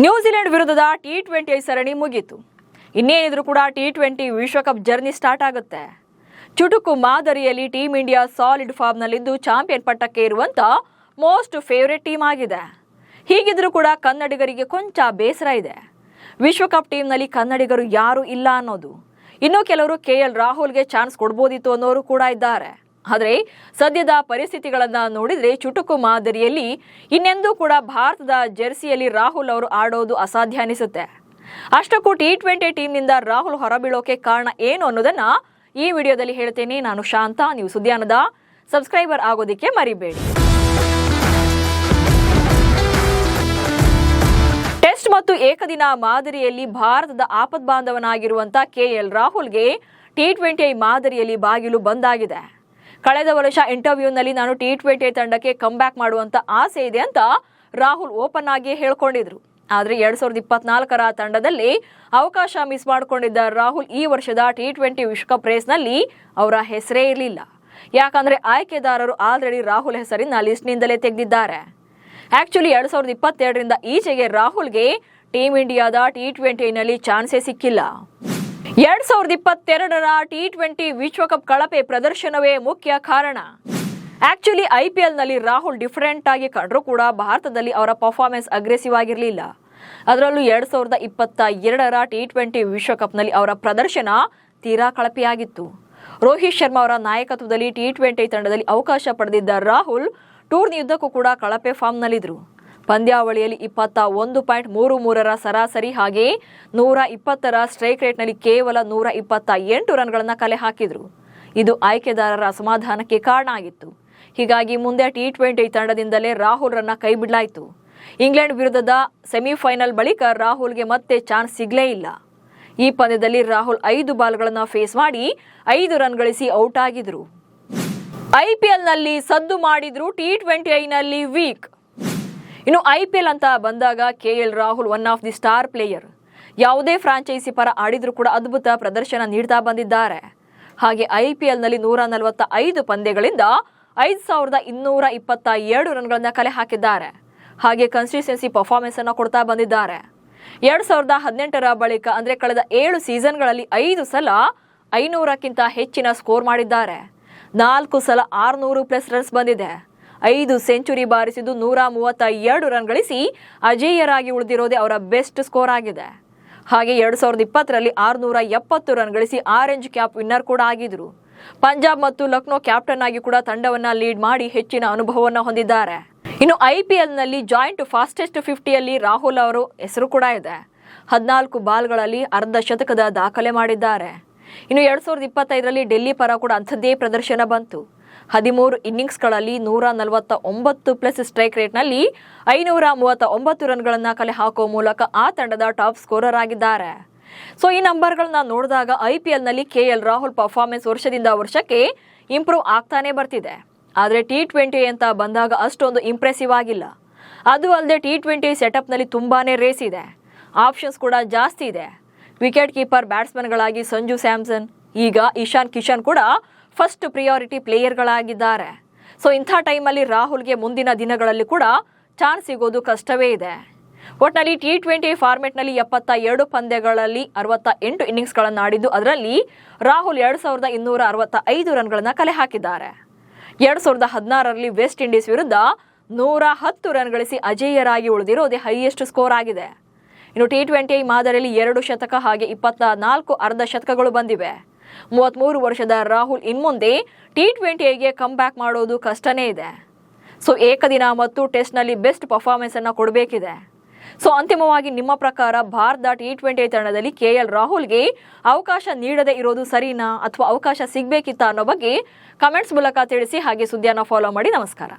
New Zealand ವಿರುದ್ಧದ T20 ಸರಣಿ ಮುಗಿತು. ಇನ್ನೇನಿದ್ರು ಕೂಡ ಟಿ20 ವಿಶ್ವಕಪ್ ಜರ್ನಿ ಸ್ಟಾರ್ಟ್ ಆಗುತ್ತೆ. ಚುಟುಕು ಮಾದರಿಯಲ್ಲಿ ಟೀಮ್ ಇಂಡಿಯಾ ಸಾಲಿಡ್ ಫಾರ್ಮ್ನಲ್ಲಿದ್ದು ಚಾಂಪಿಯನ್ ಪಟ್ಟಕ್ಕೆ ಇರುವಂತ ಮೋಸ್ಟ್ ಫೇವರೇಟ್ ಟೀಮ್ ಆಗಿದೆ. ಹೀಗಿದ್ರೂ ಕೂಡ ಕನ್ನಡಿಗರಿಗೆ ಕೊಂಚ ಬೇಸರ ಇದೆ. ವಿಶ್ವಕಪ್ ಟೀಮ್ನಲ್ಲಿ ಕನ್ನಡಿಗರು ಯಾರು ಇಲ್ಲ ಅನ್ನೋದು. ಇನ್ನು ಕೆಲವರು ಕೆಎಲ್ ರಾಹುಲ್ಗೆ ಚಾನ್ಸ್ ಕೊಡ್ಬೋದಿತ್ತು ಅನ್ನೋರು ಕೂಡ ಇದ್ದಾರೆ. ಆದರೆ ಸದ್ಯದ ಪರಿಸ್ಥಿತಿಗಳನ್ನ ನೋಡಿದ್ರೆ ಚುಟುಕು ಮಾದರಿಯಲ್ಲಿ ಇನ್ನೆಂದೂ ಕೂಡ ಭಾರತದ ಜೆರ್ಸಿಯಲ್ಲಿ ರಾಹುಲ್ ಅವರು ಆಡೋದು ಅಸಾಧ್ಯ ಅನಿಸುತ್ತೆ. ಅಷ್ಟಕ್ಕೂ ಟಿ20 ಟೀಮ್ನಿಂದ ರಾಹುಲ್ ಹೊರಬೀಳೋಕೆ ಕಾರಣ ಏನು ಅನ್ನೋದನ್ನ ಈ ವಿಡಿಯೋದಲ್ಲಿ ಹೇಳ್ತೇನೆ. ನಾನು ಶಾಂತ. ನೀವು ಸುದ್ದಿಯಾನದ ಸಬ್ಸ್ಕ್ರೈಬರ್ ಆಗೋದಕ್ಕೆ ಮರಿಬೇಡಿ. ಟೆಸ್ಟ್ ಮತ್ತು ಏಕದಿನ ಮಾದರಿಯಲ್ಲಿ ಭಾರತದ ಆಪದ್ಬಾಂಧವನಾಗಿರುವಂತಹ ಕೆಎಲ್ ರಾಹುಲ್ಗೆ ಟಿ20 ಮಾದರಿಯಲ್ಲಿ ಬಾಗಿಲು ಬಂದಾಗಿದೆ. ಕಳೆದ ವರ್ಷ ಇಂಟರ್ವ್ಯೂನಲ್ಲಿ ನಾನು ಟಿ20 ತಂಡಕ್ಕೆ ಕಮ್ಬ್ಯಾಕ್ ಮಾಡುವಂತ ಆಸೆ ಇದೆ ಅಂತ ರಾಹುಲ್ ಓಪನ್ ಆಗಿ ಹೇಳ್ಕೊಂಡಿದ್ರು. ಆದ್ರೆ 2024ರ ತಂಡದಲ್ಲಿ ಅವಕಾಶ ಮಿಸ್ ಮಾಡಿಕೊಂಡಿದ್ದ ರಾಹುಲ್ ಈ ವರ್ಷದ ಟಿ20 ವಿಶ್ವಕಪ್ ರೇಸ್ನಲ್ಲಿ ಅವರ ಹೆಸರೇ ಇರಲಿಲ್ಲ. ಯಾಕಂದ್ರೆ ಆಯ್ಕೆದಾರರು ಆಲ್ರೆಡಿ ರಾಹುಲ್ ಹೆಸರಿನ ಲಿಸ್ಟ್ನಿಂದಲೇ ತೆಗೆದಿದ್ದಾರೆ. ಆಕ್ಚುಲಿ 2022ರಿಂದ ಈಚೆಗೆ ರಾಹುಲ್ಗೆ ಟೀಮ್ ಇಂಡಿಯಾದ ಟಿ20ನಲ್ಲಿ ಚಾನ್ಸೇ ಸಿಕ್ಕಿಲ್ಲ. 2022ರ ಟಿ20 ವಿಶ್ವಕಪ್ ಕಳಪೆ ಪ್ರದರ್ಶನವೇ ಮುಖ್ಯ ಕಾರಣ. ಆಕ್ಚುಲಿ ಐಪಿಎಲ್ನಲ್ಲಿ ರಾಹುಲ್ ಡಿಫರೆಂಟ್ ಆಗಿ ಕಂಡ್ರೂ ಕೂಡ ಭಾರತದಲ್ಲಿ ಅವರ ಪರ್ಫಾರ್ಮೆನ್ಸ್ ಅಗ್ರೆಸಿವ್ ಆಗಿರಲಿಲ್ಲ. ಅದರಲ್ಲೂ 2022ರ ಟಿ20 ವಿಶ್ವಕಪ್ನಲ್ಲಿ ಅವರ ಪ್ರದರ್ಶನ ತೀರಾ ಕಳಪೆಯಾಗಿತ್ತು. ರೋಹಿತ್ ಶರ್ಮಾ ಅವರ ನಾಯಕತ್ವದಲ್ಲಿ ಟಿ20 ತಂಡದಲ್ಲಿ ಅವಕಾಶ ಪಡೆದಿದ್ದ ರಾಹುಲ್ ಟೂರ್ನಿಯುದ್ದಕ್ಕೂ ಕೂಡ ಕಳಪೆ ಫಾರ್ಮ್ನಲ್ಲಿದ್ದರು. ಪಂದ್ಯಾವಳಿಯಲ್ಲಿ 21.33ರ ಸರಾಸರಿ ಹಾಗೆ 120ರ ಸ್ಟ್ರೈಕ್ ರೇಟ್ನಲ್ಲಿ ಕೇವಲ 128 ರನ್ಗಳನ್ನು ಕಲೆ ಹಾಕಿದ್ರು. ಇದು ಆಯ್ಕೆದಾರರ ಅಸಮಾಧಾನಕ್ಕೆ ಕಾರಣ ಆಗಿತ್ತು. ಹೀಗಾಗಿ ಮುಂದೆ ಟಿ20 ತಂಡದಿಂದಲೇ ರಾಹುಲ್ ರನ್ನ ಕೈ ಬಿಡಲಾಯಿತು. ಇಂಗ್ಲೆಂಡ್ ವಿರುದ್ಧದ ಸೆಮಿಫೈನಲ್ ಬಳಿಕ ರಾಹುಲ್ಗೆ ಮತ್ತೆ ಚಾನ್ಸ್ ಸಿಗಲೇ ಇಲ್ಲ. ಈ ಪಂದ್ಯದಲ್ಲಿ ರಾಹುಲ್ 5 ಬಾಲ್ಗಳನ್ನು ಫೇಸ್ ಮಾಡಿ 5 ರನ್ ಗಳಿಸಿ ಔಟ್ ಆಗಿದ್ರು. ಐಪಿಎಲ್ನಲ್ಲಿ ಸದ್ದು ಮಾಡಿದ್ರು, ಟಿ20ನಲ್ಲಿ ವೀಕ್. ಇನ್ನು ಐಪಿಎಲ್ ಅಂತ ಬಂದಾಗ KL Rahul one of the star player. ಯಾವುದೇ ಫ್ರಾಂಚೈಸಿ ಪರ ಆಡಿದ್ರೂ ಕೂಡ ಅದ್ಭುತ ಪ್ರದರ್ಶನ ನೀಡ್ತಾ ಬಂದಿದ್ದಾರೆ. ಹಾಗೆ ಐಪಿಎಲ್ನಲ್ಲಿ 145 ಪಂದ್ಯಗಳಿಂದ 5227 ರನ್ಗಳನ್ನ ಕಲೆ ಹಾಕಿದ್ದಾರೆ. ಹಾಗೆ ಕನ್ಸಿಸ್ಟೆನ್ಸಿ ಪರ್ಫಾರ್ಮೆನ್ಸ್ ಅನ್ನು ಕೊಡ್ತಾ ಬಂದಿದ್ದಾರೆ. 2018ರ ಬಳಿಕ ಅಂದ್ರೆ ಕಳೆದ 7 ಸೀಸನ್ಗಳಲ್ಲಿ 5 ಸಲ 500ಕ್ಕಿಂತ ಹೆಚ್ಚಿನ ಸ್ಕೋರ್ ಮಾಡಿದ್ದಾರೆ. 4 ಸಲ 600+ ರನ್ಸ್ ಬಂದಿದೆ. 5 ಸೆಂಚುರಿ ಬಾರಿಸಿದ್ದು 132 ರನ್ ಗಳಿಸಿ ಅಜೇಯರಾಗಿ ಉಳಿದಿರೋದೇ ಅವರ ಬೆಸ್ಟ್ ಸ್ಕೋರ್ ಆಗಿದೆ. ಹಾಗೆ 2020ರಲ್ಲಿ 670 ರನ್ ಗಳಿಸಿ ಆರೆಂಜ್ ಕ್ಯಾಪ್ ವಿನ್ನರ್ ಕೂಡ ಆಗಿದ್ರು. ಪಂಜಾಬ್ ಮತ್ತು ಲಕ್ನೋ ಕ್ಯಾಪ್ಟನ್ ಆಗಿ ಕೂಡ ತಂಡವನ್ನ ಲೀಡ್ ಮಾಡಿ ಹೆಚ್ಚಿನ ಅನುಭವವನ್ನು ಹೊಂದಿದ್ದಾರೆ. ಇನ್ನು ಐಪಿಎಲ್ನಲ್ಲಿ ಜಾಯಿಂಟ್ ಫಾಸ್ಟೆಸ್ಟ್ 50ಯಲ್ಲಿ ರಾಹುಲ್ ಅವರು ಹೆಸರು ಕೂಡ ಇದೆ. 14 ಬಾಲ್ಗಳಲ್ಲಿ ಅರ್ಧ ಶತಕದ ದಾಖಲೆ ಮಾಡಿದ್ದಾರೆ. ಇನ್ನು 2025ರಲ್ಲಿ ಡೆಲ್ಲಿ ಪರ ಕೂಡ ಅಂಥದ್ದೇ ಪ್ರದರ್ಶನ ಬಂತು. 13 ಇನ್ನಿಂಗ್ಸ್ಗಳಲ್ಲಿ 149+ ಸ್ಟ್ರೈಕ್ ರೇಟ್ನಲ್ಲಿ 539 ರನ್ಗಳನ್ನು ಕಲೆ ಹಾಕುವ ಮೂಲಕ ಆ ತಂಡದ ಟಾಪ್ ಸ್ಕೋರರ್ ಆಗಿದ್ದಾರೆ. ಸೊ ಈ ನಂಬರ್ಗಳನ್ನ ನೋಡಿದಾಗ ಐಪಿಎಲ್ನಲ್ಲಿ ಕೆಎಲ್ ರಾಹುಲ್ ಪರ್ಫಾರ್ಮೆನ್ಸ್ ವರ್ಷದಿಂದ ವರ್ಷಕ್ಕೆ ಇಂಪ್ರೂವ್ ಆಗ್ತಾನೆ ಬರ್ತಿದೆ. ಆದರೆ ಟಿ20 ಅಂತ ಬಂದಾಗ ಅಷ್ಟೊಂದು ಇಂಪ್ರೆಸಿವ್ ಆಗಿಲ್ಲ. ಅದು ಅಲ್ಲದೆ ಟಿ20 ಸೆಟಪ್ನಲ್ಲಿ ತುಂಬಾನೇ ರೇಸ್ ಇದೆ. ಆಪ್ಷನ್ಸ್ ಕೂಡ ಜಾಸ್ತಿ ಇದೆ. ವಿಕೆಟ್ ಕೀಪರ್ ಬ್ಯಾಟ್ಸ್ಮನ್ಗಳಾಗಿ ಸಂಜು ಸ್ಯಾಮ್ಸನ್, ಈಗ ಇಶಾನ್ ಕಿಶನ್ ಕೂಡ ಫಸ್ಟ್ ಪ್ರಿಯಾರಿಟಿ ಪ್ಲೇಯರ್ಗಳಾಗಿದ್ದಾರೆ. ಸೊ ಇಂಥ ಟೈಮಲ್ಲಿ ರಾಹುಲ್ಗೆ ಮುಂದಿನ ದಿನಗಳಲ್ಲಿ ಕೂಡ ಚಾನ್ಸ್ ಸಿಗೋದು ಕಷ್ಟವೇ ಇದೆ. ಒಟ್ಟಿನಲ್ಲಿ ಟಿ20 ಫಾರ್ಮೆಟ್ನಲ್ಲಿ 72 ಪಂದ್ಯಗಳಲ್ಲಿ 68 ಇನ್ನಿಂಗ್ಸ್ಗಳನ್ನು ಆಡಿದ್ದು ಅದರಲ್ಲಿ ರಾಹುಲ್ 2265 ರನ್ಗಳನ್ನು ಕಲೆ ಹಾಕಿದ್ದಾರೆ. 2016ರಲ್ಲಿ ವೆಸ್ಟ್ ಇಂಡೀಸ್ ವಿರುದ್ಧ 110 ರನ್ ಗಳಿಸಿ ಅಜೇಯರಾಗಿ ಉಳಿದಿರೋದೇ ಹೈಯೆಸ್ಟ್ ಸ್ಕೋರ್ ಆಗಿದೆ. ಇನ್ನು ಟಿ20 ಮಾದರಿಯಲ್ಲಿ 2 ಶತಕ ಹಾಗೆ 24 ಅರ್ಧ ಶತಕಗಳು ಬಂದಿವೆ. 33 ವರ್ಷದ ರಾಹುಲ್ ಇನ್ಮುಂದೆ ಟಿ20ಗೆ ಕಮ್ ಬ್ಯಾಕ್ ಮಾಡೋದು ಕಷ್ಟನೇ ಇದೆ. ಸೊ ಏಕದಿನ ಮತ್ತು ಟೆಸ್ಟ್ನಲ್ಲಿ ಬೆಸ್ಟ್ ಪರ್ಫಾರ್ಮೆನ್ಸ್ ಅನ್ನು ಕೊಡಬೇಕಿದೆ. ಸೊ ಅಂತಿಮವಾಗಿ ನಿಮ್ಮ ಪ್ರಕಾರ ಭಾರತದ ಟಿ20 ತಂಡದಲ್ಲಿ ಕೆಎಲ್ ರಾಹುಲ್ಗೆ ಅವಕಾಶ ನೀಡದೇ ಇರೋದು ಸರಿನಾ ಅಥವಾ ಅವಕಾಶ ಸಿಗಬೇಕಿತ್ತಾ ಅನ್ನೋ ಬಗ್ಗೆ ಕಮೆಂಟ್ಸ್ ಮೂಲಕ ತಿಳಿಸಿ. ಹಾಗೆ ಸುದ್ದಿಯನ್ನು ಫಾಲೋ ಮಾಡಿ. ನಮಸ್ಕಾರ.